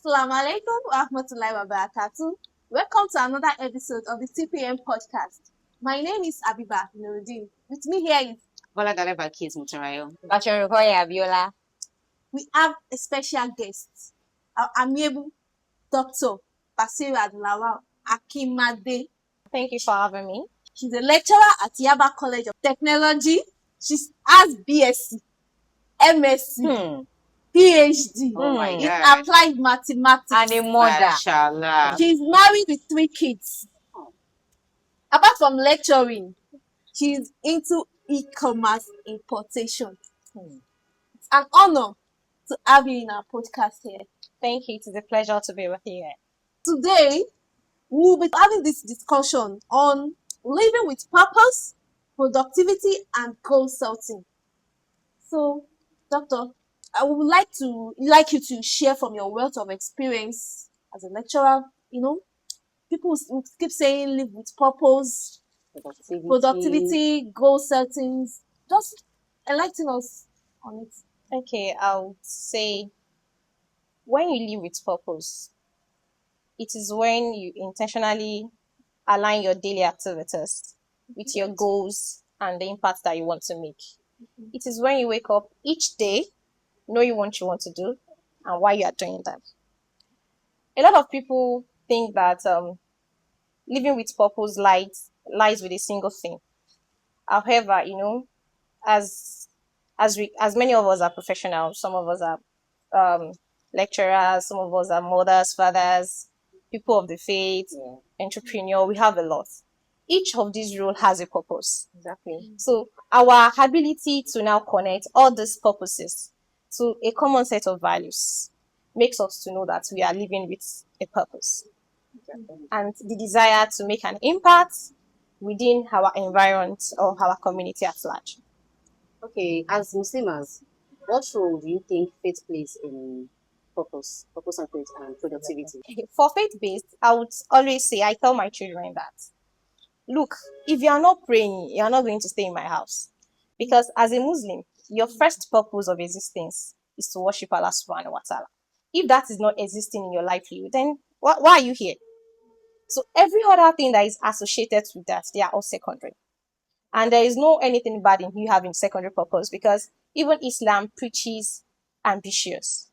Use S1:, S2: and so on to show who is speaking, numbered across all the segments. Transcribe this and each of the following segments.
S1: Assalamu alaikum wa rahmatullahi wa barakatuh. Welcome to another episode of the TPM podcast. My name is Abiba Nuruddin. With me here is
S2: Boladale Balkis Mutarayo.
S3: Bachorukoye Abiola.
S1: we have a special guest, our amiable Dr. Basiru Adulawa Akimade.
S3: Thank you for having me.
S1: She's a lecturer at Yaba College of Technology. She has BSc, MSc, PhD
S2: Oh my
S1: in
S2: God.
S1: applied mathematics.
S3: And a mother.
S2: Mashallah.
S1: She's married with 3 kids. Apart from lecturing, she's into e-commerce importation. It's an honor to have you in our podcast here.
S3: Thank you. It is a pleasure to be with you here.
S1: Today, we'll be having this discussion on living with purpose, productivity, and goal setting. So, Doctor, I would like you to share from your wealth of experience as a lecturer. You know, people keep saying live with purpose, productivity, goal settings. Just enlighten us on it.
S3: Okay, I would say when you live with purpose, it is when you intentionally align your daily activities with your goals and the impact that you want to make. It is when you wake up each day knowing what you want to do and why you are doing that. A lot of people think that living with purpose lies with a single thing. However, as many of us are professionals, some of us are lecturers, some of us are mothers, fathers, people of the faith, entrepreneur. We have a lot. Each of these roles has a purpose.
S2: Exactly.
S3: So our ability to now connect all these purposes to a common set of values makes us to know that we are living with a purpose. And the desire to make an impact within our environment or our community at large.
S2: Okay, as Muslims, what role do you think faith plays in purpose and productivity?
S3: For faith-based, I would always say, I tell my children that, look, if you are not praying, you are not going to stay in my house. Because as a Muslim, your first purpose of existence is to worship Allah subhanahu wa ta'ala. If that is not existing in your livelihood, then why are you here? So every other thing that is associated with that, they are all secondary. And there is no anything bad in you having secondary purpose, because even Islam preaches ambitious.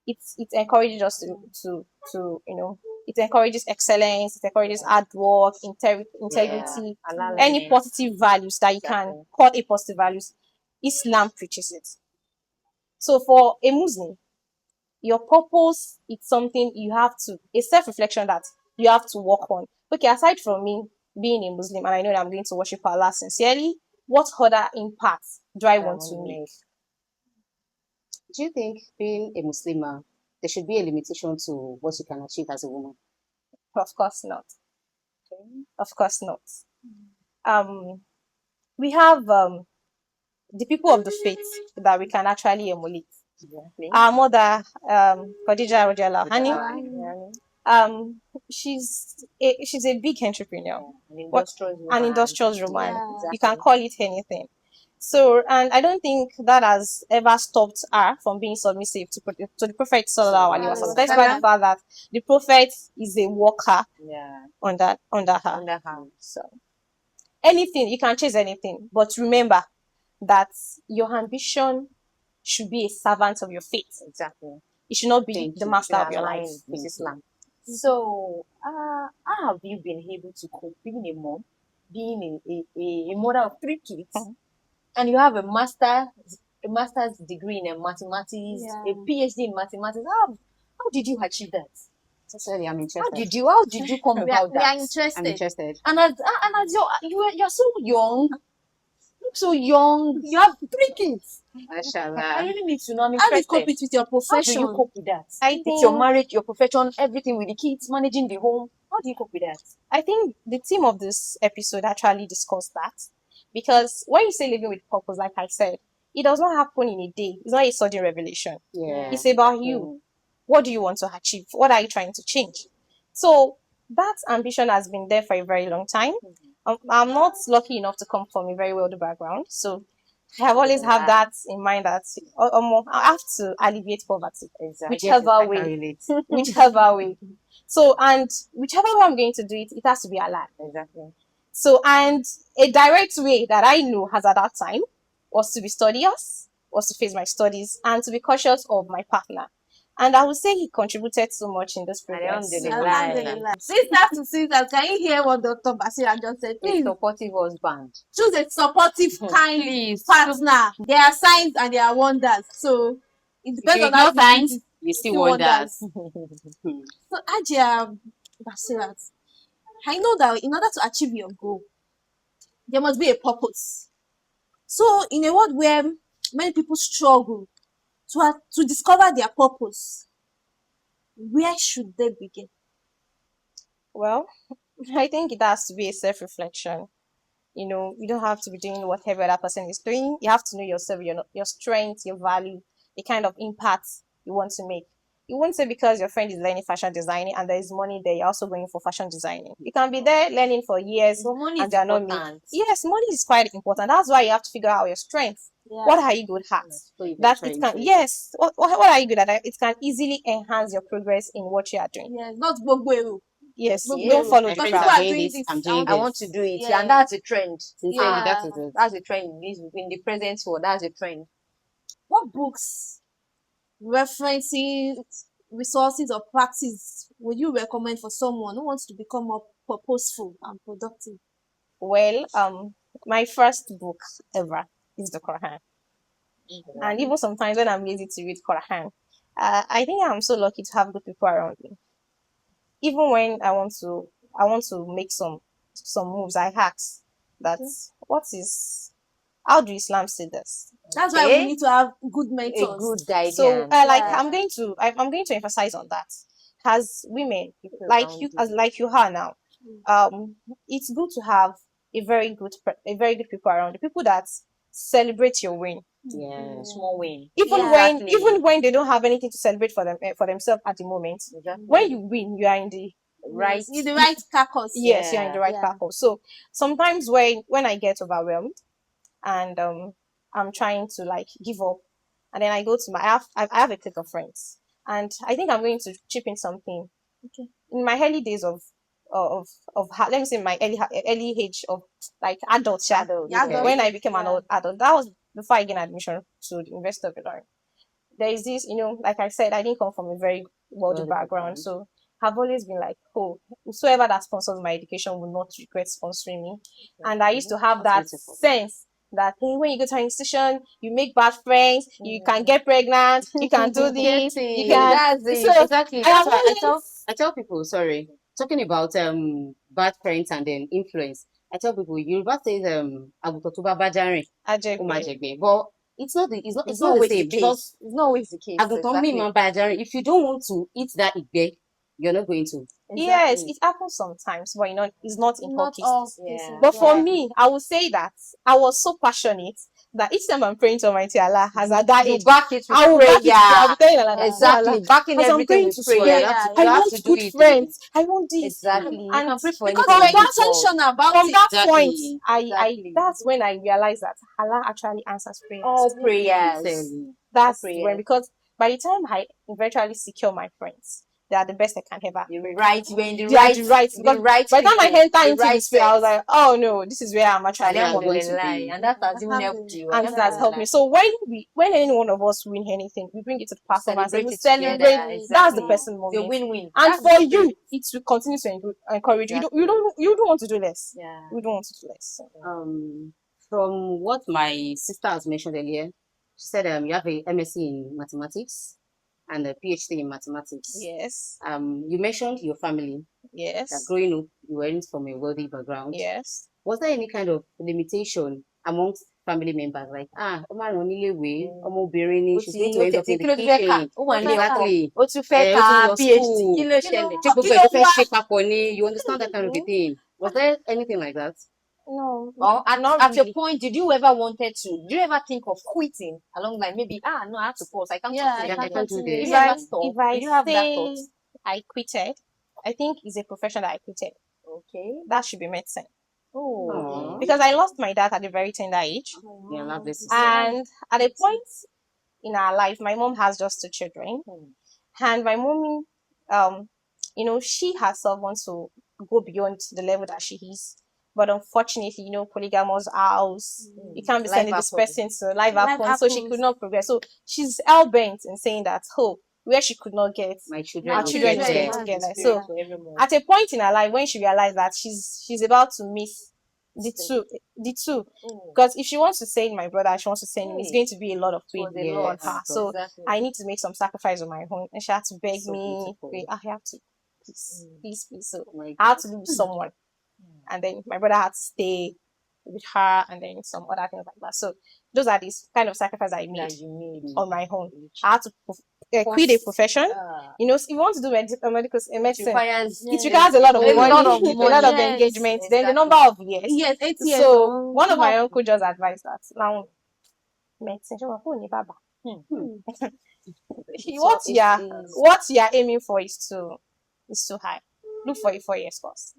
S3: It encourages us to it encourages excellence, it encourages hard work, integrity, any positive values that you can call a positive values. Islam preaches it. So for a Muslim, your purpose is something you have to, a self-reflection that you have to work on. Okay, aside from me being a Muslim and I know that I'm going to worship Allah sincerely, what other impacts do I want to make?
S2: Do you think being a Muslimah, there should be a limitation to what you can achieve as a woman?
S3: Of course not. Of course not. We have the people of the faith that we can actually emulate. Our mother, Khadija Radiallahu Anha, she's a big entrepreneur, an industrial woman.
S1: Yeah.
S3: You can call it anything. So, and I don't think that has ever stopped her from being submissive to the Prophet Sallallahu Alaihi Wasallam. Despite the fact that the Prophet is a worker under her. So, anything, you can chase anything, but remember that your ambition should be a servant of your faith.
S2: Exactly.
S3: It should not be the master of your life.
S2: With Islam.
S4: So, how have you been able to cope being a mom, being a mother of 3 kids, and you have a master's degree in mathematics, a PhD in mathematics? How did you achieve that?
S2: Sincerely, I'm interested.
S4: How did you come about
S1: We are
S4: that?
S1: interested.
S2: I'm interested.
S4: And as you're so young, look so young. You have 3 kids. I
S2: Mashallah.
S4: really need to know. I'm
S1: How do you
S4: interested.
S1: cope it with your
S4: How do
S1: profession?
S4: you cope with that?
S3: I
S4: It's
S3: think
S4: your marriage, your profession, everything with the kids, managing the home. How do you cope with that?
S3: I think the theme of this episode actually discussed that, because when you say living with purpose, like I said, it does not happen in a day. It's not a sudden revelation.
S2: Yeah.
S3: It's about you. What do you want to achieve? What are you trying to change? So that ambition has been there for a very long time. I'm not lucky enough to come from a very wealthy background. So I have always have
S4: Yeah.
S3: that in mind that I have to alleviate poverty,
S4: Exactly.
S3: whichever
S2: I can
S3: way,
S2: relate.
S3: whichever way. So, and whichever way I'm going to do it, it has to be halal.
S4: Exactly.
S3: So, and a direct way that I know has at that time was to be studious, was to face my studies, and to be cautious of my partner. And I would say he contributed so much in this progress.
S4: Alhamdulillah.
S1: Alhamdulillah. Sisters to sisters, can you hear what Dr. Basira just said?
S4: A
S1: Please
S4: supportive husband.
S1: choose a supportive, kind
S4: Please.
S1: partner. There are signs and there are wonders. So it
S2: If
S1: depends
S2: you
S1: on how
S2: ignore signs, you
S1: see
S2: see wonders.
S1: So Ajia Basirat, I know that in order to achieve your goal, there must be a purpose. So in a world where many people struggle to discover their purpose, where should they begin?
S3: Well, I think it has to be a self-reflection. You don't have to be doing what every other person is doing. You have to know yourself, your strength, your value, the kind of impact you want to make. You won't say because your friend is learning fashion designing and there is money there, you're also going for fashion designing. You can be there learning for years
S4: But money
S3: and
S4: is
S3: they're not making.
S4: important.
S3: Yes, money is quite important. That's why you have to figure out your strength.
S1: Yeah.
S3: What are you good at?
S2: So you
S3: That
S2: venture
S3: it can,
S2: into it.
S3: yes, what are you good at? It can easily enhance your progress in what you are doing.
S1: Yes, not Gbogbo.
S3: Yes,
S1: Yeah.
S3: don't follow
S2: My
S3: the
S1: Because
S2: friends
S1: people
S3: crowd.
S2: are
S1: are
S2: doing
S1: doing
S2: this.
S1: this.
S2: I'm doing
S4: I
S2: this.
S4: want to do it.
S1: Yeah.
S4: And that's a trend.
S2: Sincerely,
S1: Yeah.
S2: that is it.
S4: That's a trend. In the present world, that's a trend.
S1: What books, references, resources, or practice would you recommend for someone who wants to become more purposeful and productive?
S3: Well, my first book ever is the Quran. And even sometimes when I'm lazy to read Quran, I think I'm so lucky to have good people around me. Even when I want to make some moves, I ask that what is how do Islam say this?
S1: That's why we
S4: Okay.
S1: need to have good
S4: A
S1: mentors.
S4: good guidance.
S3: So, like
S1: Yeah.
S3: I'm going to emphasize on that. As women,
S4: People
S3: like
S4: around
S3: you,
S4: you.
S3: as like you are now, it's good to have a very good people around you, people that celebrate your win.
S2: Yes.
S4: Small win.
S1: Exactly.
S3: Even when they don't have anything to celebrate for themselves at the moment,
S4: Exactly.
S3: when you win, you are in the
S4: Right.
S1: In the right carcass.
S3: yes, you're in the right
S1: Yeah.
S3: circle. So sometimes when I get overwhelmed and I'm trying to like give up, and then I go to I have a clique of friends, and I think I'm going to chip in something.
S1: Okay.
S3: In my early days let me say my early age of like adult, yeah,
S4: Adult.
S1: Yeah,
S2: Okay.
S3: when I became an
S1: yeah.
S3: old adult, that was before I gained admission to the University of Ilorin. There is this, like I said, I didn't come from a very wealthy
S2: Wealthy
S3: background,
S2: background.
S3: so I've always been like, oh, whosoever that sponsors my education will not regret sponsoring me. And I used to have that
S2: That's beautiful.
S3: sense that hey, when you go to an institution, you make bad friends, you can get pregnant, you can do this, you can.
S4: That's it.
S3: So
S2: Exactly.
S3: I
S2: That's
S3: have
S2: why
S3: always
S2: I tell people, sorry, talking about bad friends and then influence. I tell people Yoruba says Aguto to baba jarin, o ma
S3: ajegbe.
S2: jegbe. But it's not the it's
S4: It's
S2: not
S4: not
S2: the
S4: always the
S2: same because
S4: case. It's not always the case.
S2: Aguton mi man ba jarin. If you don't want to eat that igbe, you're not going to.
S3: Yes,
S4: Exactly.
S3: it happens sometimes, but it's not in all
S1: Not
S3: cases.
S1: all
S4: Yeah.
S1: cases.
S3: But for
S1: Yeah.
S3: me, I would say that I was so passionate that each time I'm praying to Almighty Allah, as at that
S4: You
S3: age,
S4: back it with
S3: I will back it. I'll be
S4: prayer.
S3: telling Allah, that, "Oh
S4: Exactly.
S3: Allah,
S4: Backing
S3: as I'm
S4: everything
S3: going
S4: with
S3: to
S4: prayer.
S3: school,
S4: You have to,
S3: I
S4: you have
S3: want
S4: to do
S3: good
S4: it.
S3: friends. I want this."
S4: Exactly. You
S3: And
S4: can pray for
S1: Because
S3: from
S1: you're
S4: anything.
S3: that
S1: intentional about
S3: from
S1: it.
S3: that
S2: Exactly.
S3: point,
S4: Exactly.
S3: that's when I realized that Allah actually answers prayers.
S4: All prayers.
S2: Sincerely.
S3: That's
S4: prayers.
S3: when, because by the time I eventually secure my friends, they are the best I can ever.
S4: You're right. You're in the
S3: They are
S4: right.
S3: the right.
S4: The
S3: Because
S4: right.
S3: by the time I
S4: people,
S3: enter
S4: the
S3: into
S4: right
S3: the sphere, I was
S4: set.
S3: like, oh no, this is where I'm actually
S2: Where I'm
S3: coming.
S2: going to be.
S4: Alhamdulillah. And that has even helped you.
S3: And that has helped me. So when any one of us win anything, we bring it to the platform and say, we
S4: Celebrate it
S3: celebrate.
S4: together.
S3: That's the
S4: Exactly.
S3: person
S4: It's a
S3: moment.
S4: win-win.
S3: And
S4: That's the
S3: for you,
S4: spirit.
S3: it will continue to encourage you.
S4: Exactly.
S3: You don't want to do less.
S4: Yeah.
S3: You don't want to do less.
S2: From what my sister has mentioned earlier, she said you have a MSc in mathematics and a PhD in mathematics.
S3: Yes.
S2: You mentioned your family, that
S3: Yes.
S2: growing up you weren't from a wealthy background.
S3: Yes.
S2: Was there any kind of limitation amongst family members, like ọmọ àrùn níléèwé, ọmọbìnrin ni, she's going to end up in the
S4: kí ló tún fẹ́ kà?
S2: kitchen.
S4: Ó wà nílé ẹ̀kọ́.
S2: Exactly.
S4: Ó tún fẹ́
S2: Ó
S4: ka
S2: tún lọ
S4: PhD.
S2: school.
S4: Kí ló ṣẹlẹ̀?
S2: Ṣé gbogbo ẹ̀ ló fẹ́ ṣe papọ̀ ni? You understand that kind of a thing? Was there anything like that?
S3: No.
S4: Or
S3: Not
S4: at your
S3: really.
S4: point, did you ever think of quitting along like maybe no, I have to pause. I can't
S1: Yeah,
S4: continue.
S2: I
S1: I
S2: can't do
S1: continue.
S2: this.
S4: Did you ever
S1: Yeah.
S4: stop?
S3: If I
S4: Did you have that
S3: say
S4: thought?
S3: I quitted, I think it's a profession that I quitted.
S4: Okay.
S3: That should be medicine.
S4: Oh.
S3: because I lost my dad at a very tender age.
S2: Yeah, lovely sister.
S3: And at a point in our life, my mom has just 2 children. And my mommy, she herself wants to go beyond the level that she is. But unfortunately, polygamous house, you can't be
S4: Life
S3: sending this
S4: happens.
S3: person to life happen. So she could not progress. So she's hell bent in saying that, where she could not get
S2: My children
S3: our
S2: will
S3: children
S2: get
S3: is
S2: there.
S3: staying together.
S4: Spirit
S3: So
S4: for everyone.
S3: at a point in her life when she realized that she's about to miss the two, because if she wants to send my brother, she wants to send him, it's going to be a lot of weight
S4: was a lot.
S3: on her. So
S4: Exactly.
S3: I need to make some sacrifice on my own, and she had to beg
S2: So
S3: me,
S2: beautiful.
S3: wait, I have to, please. So
S2: Oh my
S3: I had
S2: God.
S3: to be with someone, and then my brother had to stay with her, and then some other things like that. So those are these kind of sacrifices I made
S4: That you made.
S3: on my own. I had to quit a profession. If you want to do medical medicine,
S4: requires
S3: it requires a lot of
S4: a
S3: money,
S4: lot of
S3: a lot of
S1: Yes.
S3: engagement, then the
S4: Exactly.
S3: number of years.
S1: Yes, 8 years.
S3: So one of my uncle just advised that now medicine, what you are aiming for is too high. Look for a 4 years course.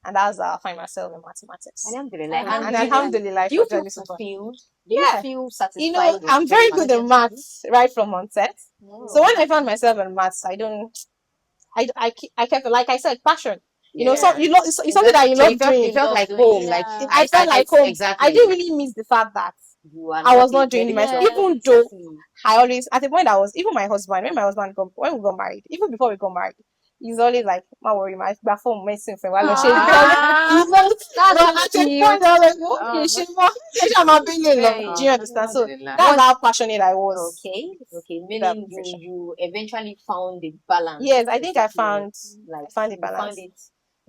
S3: And that's how I find myself in mathematics.
S4: Alhamdulillah.
S3: And alhamdulillah,
S4: Do you
S3: for
S4: feel
S3: journey so far.
S4: fulfilled? Do you
S3: Yeah.
S4: feel satisfied? with
S3: I'm very
S4: doing
S3: good in maths right from onset.
S4: Oh.
S3: So when I found myself in maths, I kept, like I said, passion. It's something that you
S2: So
S3: love doing.
S2: it felt like
S4: doing
S2: home.
S4: it.
S2: Like
S1: Yeah.
S3: I felt like home.
S2: Exactly.
S3: I didn't really miss the fact that
S4: You are
S3: I was
S4: a
S3: not doing it myself.
S4: dedicated-
S3: Even though
S4: Exactly.
S3: I always, at the point I was, even when we got married, even before we got married, he's always like, "Ma worry, my phone messing for because
S1: That's
S3: at a point I was like, okay, I'm a being in love.
S4: Very
S3: Do you understand? So
S2: Alhamdulillah.
S3: that's how passionate I was.
S4: Okay.
S3: that
S4: Meaning
S3: profession.
S4: you eventually found the balance.
S3: Yes, I think I
S4: Exactly.
S3: found
S4: Like
S3: found the
S4: you
S3: balance.
S4: found it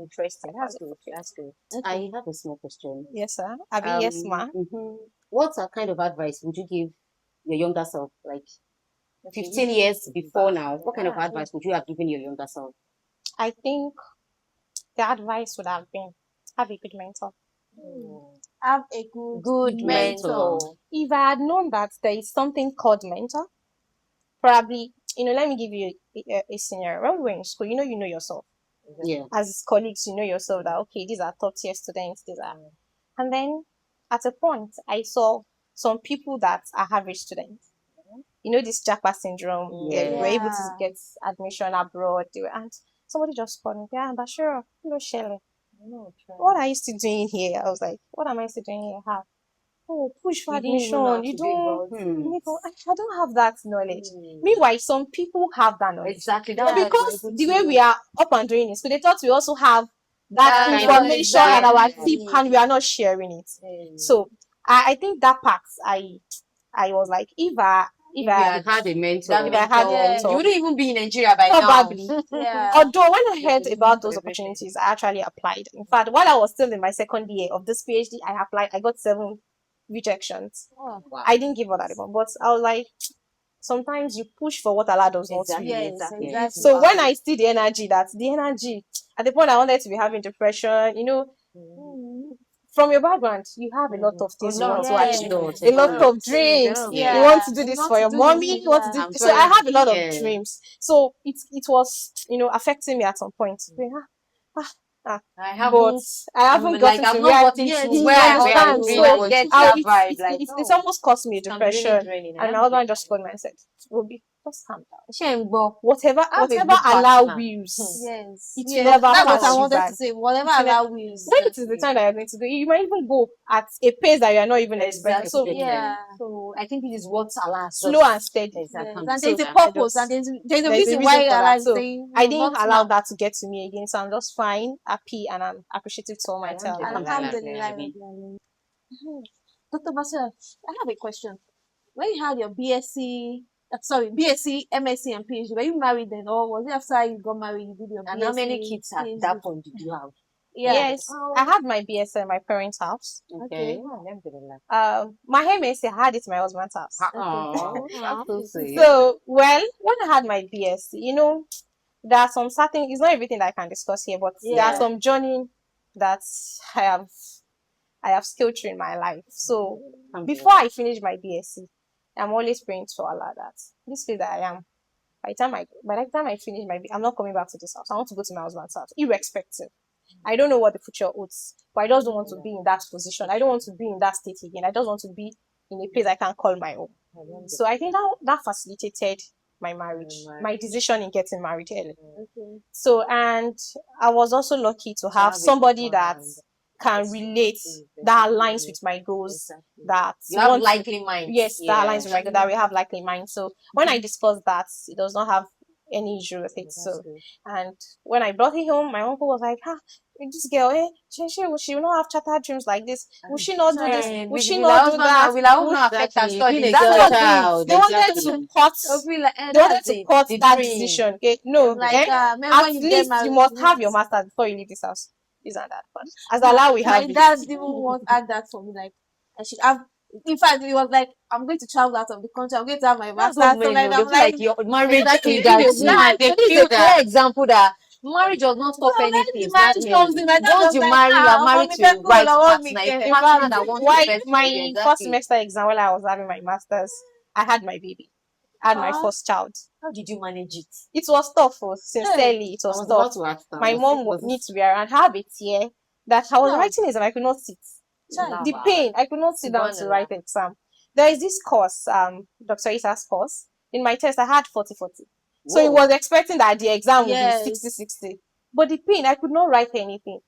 S4: interesting. That's good. That's good.
S2: I have a small question.
S3: Yes, sir. Abi, yes, ma.
S2: What kind of advice would you give your younger self? Like 15 years before now, what kind of advice would you have given your younger self?
S3: I think the advice would have been have a good mentor.
S1: have a
S4: Good mentor.
S3: If I had known that there is something called mentor, probably, let me give you a scenario. When we were in school, you know yourself.
S2: Yeah.
S3: As colleagues, you know yourself that, okay, these are top tier students, and then at a point, I saw some people that are average students. This Japa syndrome, they were able to get admission abroad, and somebody just called me, yeah, Bashir, Shelley. What are you still doing here? I was like, what am I still doing here? Push for
S4: You didn't even know how
S3: admission.
S4: to do it,
S3: I don't have that knowledge. Meanwhile, some people have that knowledge.
S4: Exactly.
S3: But because the way we are up and doing it, so they thought we also have that information at our tip, and we are not sharing it. So I think that part, I was like, if I
S2: had a mentor.
S3: if I had a mentor,
S4: you wouldn't even be in Nigeria by
S3: probably.
S1: Yeah.
S3: Although when I heard about those opportunities, I actually applied. In fact, while I was still in my second year of this PhD, I applied. I got 7 rejections.
S4: Wow.
S3: I didn't give all that one, but I was like, sometimes you push for what Allah does not to you.
S1: Yes, exactly.
S3: So when I see the energy, at the point I wanted to be having depression, from your background, you have a lot of things you want to achieve, a lot of dreams.
S1: Yeah.
S3: You want to do
S1: You
S3: this
S1: want
S3: for
S1: to
S3: your
S1: do
S3: mommy.
S1: it,
S3: You want to do
S2: I'm
S3: so. I have a lot of
S2: yeah.
S3: dreams. So it was affecting me at some point.
S4: I
S3: But I haven't gotten to where
S4: I
S3: understand. So
S4: get
S3: I-
S4: that vibe.
S3: it's almost caused me
S4: can be really
S3: depression.
S4: draining.
S3: And my husband just called me and said, Ruby, just calm down.
S4: Shembo.
S3: Whatever
S4: Have a good
S3: Allah
S4: partner.
S3: wills,
S1: Yes.
S3: it will
S1: Yes.
S3: never
S1: That's what
S3: pass
S1: I
S3: you
S1: wanted
S3: by.
S1: to say. Whatever
S3: It will
S1: Allah wills.
S3: When it is the time that you're going to do it, you might even go at a pace that you're not even expecting. So
S1: Yeah.
S4: So I think it is what Allah
S3: slow and steady.
S1: Yes.
S4: Exactly.
S1: And
S3: So
S1: there's a
S3: I
S1: purpose,
S3: just-
S1: and there's a
S3: there's
S1: reason why
S3: for
S1: Allah
S3: that.
S1: is
S3: So
S1: saying,
S3: I didn't
S1: not
S3: allow
S1: now.
S3: that to get to me again. So I'm just fine, happy, and I'm appreciative to all my child.
S1: Alhamdulillah. Dr. Basir, I have a question. When you had your BSc, BSc, MSc, and PhD, were you married then, or was it after you got married you did your
S4: And
S1: BSc?
S4: how many kids at
S1: PhD?
S4: that point did you have?
S1: Yeah.
S3: Yes, I had my BS at my parents' house.
S2: Okay.
S3: My MSc, I had it at my husband's house.
S2: Oh, that's so sweet.
S3: So, when I had my BSc, there are some certain, it's not everything that I can discuss here, but there are some journey that I have scaled through in my life. So, before I finish my BSc, I'm always praying to Allah that this field that I am, by the time I finish I'm not coming back to this house. I want to go to my husband's house, irrespective. I don't know what the future holds, but I just don't want to be in that position. I don't want to be in that state again. I just want to be in a place I can call my own. So I think that facilitated my marriage, my decision in getting married early.
S1: Okay.
S3: So, and I was also lucky to have somebody that can relate, that aligns with my goals, that
S4: You have
S3: wants-
S4: likely minds.
S3: yes, that aligns with my goals, that we have likely minds. So when I discussed that, it does not have any issue with it. So, and when I brought it home, my uncle was like, this girl, she will not have chartered dreams like this. Will she not do this? Will she not do that?
S4: Will our husband affect her
S2: Exactly. Being
S4: studies?
S2: a
S4: That's
S2: girl
S4: what
S2: child.
S3: They wanted
S2: Exactly.
S3: to cut.
S4: I'll be like,
S3: They wanted
S4: that's
S3: to cut
S4: the
S3: that
S4: dream.
S3: decision. Okay, no,
S1: Like, remember
S3: at
S1: when you get
S3: least
S1: married,
S3: you must have your master's before you leave this house. Isn't that fun? As Allah, we have
S1: my
S3: it.
S1: dad even once had that for me. Like, I should have. In fact, it was like, I'm going to travel out of the country. I'm going to have my
S4: That's
S1: master's.
S4: what
S1: So
S4: men
S1: like,
S4: know. They
S1: I'm
S4: feel
S1: like,
S4: like your marriage
S2: Exactly,
S4: is
S2: that
S4: a
S2: is
S4: woman.
S2: they
S4: So this is
S2: feel
S4: a clear
S2: that-
S4: example that marriage does not stop
S1: so when
S4: anything.
S1: the marriage comes in, my dad
S4: Once
S1: was
S4: you
S1: like,
S4: marry, you are married
S1: mommy,
S4: to a
S1: people
S4: right
S1: will want me
S4: partner, a
S1: get.
S4: partner that wants the
S3: Why
S4: best for
S3: my
S4: you.
S3: first
S4: Exactly.
S3: semester exam while I was having my master's, I had my baby. I had my
S1: Ah.
S3: first child.
S4: How did you manage it?
S3: It was tough, sincerely, it
S2: I
S3: was
S2: was
S3: tough.
S2: about to ask that.
S3: My mom would need to be around, have a tear that I was
S1: No.
S3: writing exam, I could not sit.
S1: Child.
S3: The pain, I could not sit down to write the exam. There is this course, Dr. Isa's course. In my test, I had 40-40. So he
S2: Whoa.
S3: was expecting that the exam would
S1: Yes.
S3: be 60-60. But the pain, I could not write anything.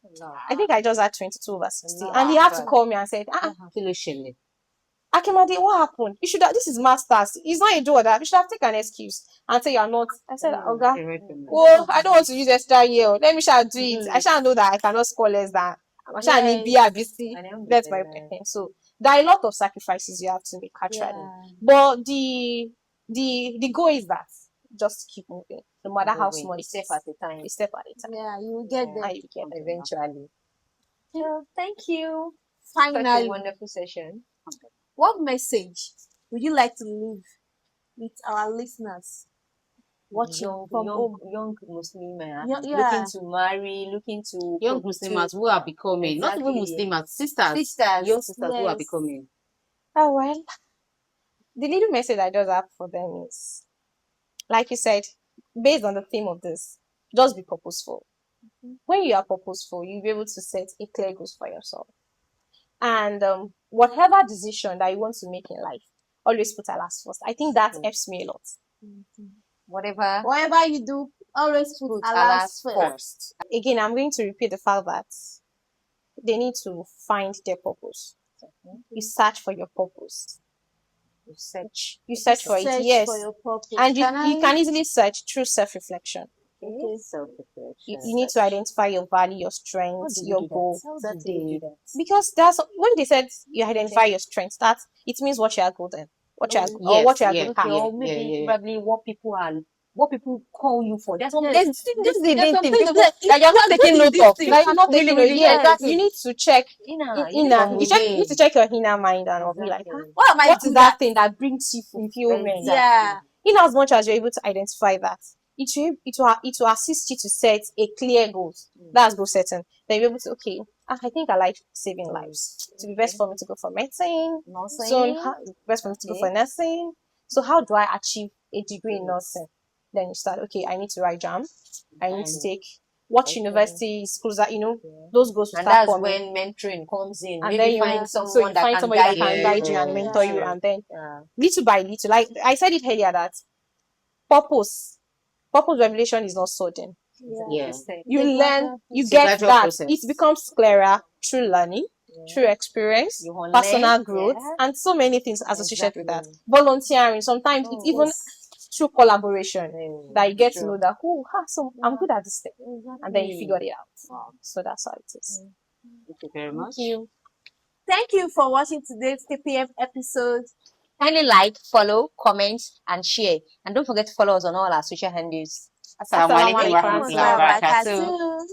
S3: I think I just had 22/60.
S4: No.
S3: And he had to call me and said,
S2: Kí ló ṣẹlẹ̀?
S3: Akimade, what happened? You should have, this is masters. It's not a do or that. You should have taken an excuse and say you're not. I said, Oga, well, I don't want to use extra year. Let me shall do it. I shall know that I cannot score less than. I shall need BRBC. That's my opinion. So there are a lot of sacrifices you have to make actually.
S1: Yeah.
S3: But the goal is that just keep moving, no matter how small
S4: A
S3: it
S4: step
S3: is.
S4: at a time.
S3: A step at a time.
S1: Yeah, you will get there.
S3: And you get there.
S4: Eventually. Well, thank you. Such a
S1: Finally,
S4: wonderful session.
S1: what message would you like to leave with our listeners watching from home?
S4: Young Muslimah,
S1: Yeah.
S4: looking to marry, looking to
S2: Young Muslims who are becoming, not even
S4: Exactly.
S2: Muslims, sisters,
S4: sisters.
S2: young sisters who are
S1: Yes.
S2: becoming.
S3: Oh, well, the little message I just have for them is, like you said, based on the theme of this, just be purposeful. When you are purposeful, you'll be able to set a clear goals for yourself. And whatever decision that you want to make in life, always put Allah's first. I think that helps me a lot.
S1: Whatever you do, always put Allah's first.
S3: Again, I'm going to repeat the fact that they need to find their purpose. You search for your purpose. You search for it,
S1: Search
S3: yes.
S1: for your purpose.
S3: And you
S1: Can
S3: can easily search through self-reflection.
S1: Okay.
S3: You need to identify your value, your strengths, your goal.
S4: How do you do that?
S3: Because that's when they said you identify your strengths, that it means what you are good at, what you are or
S2: Yes,
S3: what you are
S2: yeah,
S3: good
S4: Okay,
S3: at.
S4: or maybe probably what people call you for. That's what
S1: Yes.
S4: this is the
S1: There's
S4: thing.
S1: something
S4: People
S1: that-
S4: that you're not taking note of.
S3: Like you're not taking it. Yes,
S4: exactly.
S3: you need to check
S4: Inner,
S3: inner. You need to check your inner mind and be like,
S1: What am I
S3: what is
S1: good
S3: that
S1: at?
S3: thing that brings you fulfillment?
S4: Exactly.
S1: Yeah.
S3: In as much as you're able to identify that, it will assist you to set a clear goal. That's goal setting. Then you're able to, okay, I think I like saving lives. It would be best for me to go for medicine. So best for me to go for nursing. So how do I achieve a degree in nursing? Then you start, okay, I need to write JAM. I need to take what university schools that, those goals to
S4: And
S3: start
S4: that's
S3: for me.
S4: when mentoring comes in.
S3: And
S4: Maybe
S3: then you
S4: find
S3: so
S4: someone
S3: you
S4: that
S3: find
S4: can
S3: somebody that
S4: guide
S3: can
S4: you.
S3: guide you and mentor you,
S4: Yeah.
S3: and then
S4: Yeah.
S3: little by little, like I said it earlier, that purpose revelation is not sudden.
S2: Yeah.
S3: You learn, you
S2: It's a
S3: get
S2: gradual
S3: that
S2: process.
S3: it becomes clearer through learning, through experience,
S4: You unlearn,
S3: personal growth,
S4: yeah.
S3: and so many things associated with that.
S4: Exactly.
S3: Volunteering, sometimes it's even through collaboration that you get to
S4: True.
S3: know that so I'm good at this thing, and then you figure it out. So that's how it is.
S2: Thank you very much.
S1: Thank you for watching today's KPM episode.
S4: Kindly like, follow, comment, and share. And don't forget to follow us on all our social handles.
S2: Assalamu alaikum
S3: Assalamu alaikum
S2: warahmatullahi wabarakatuh.
S1: Wabarakatuh.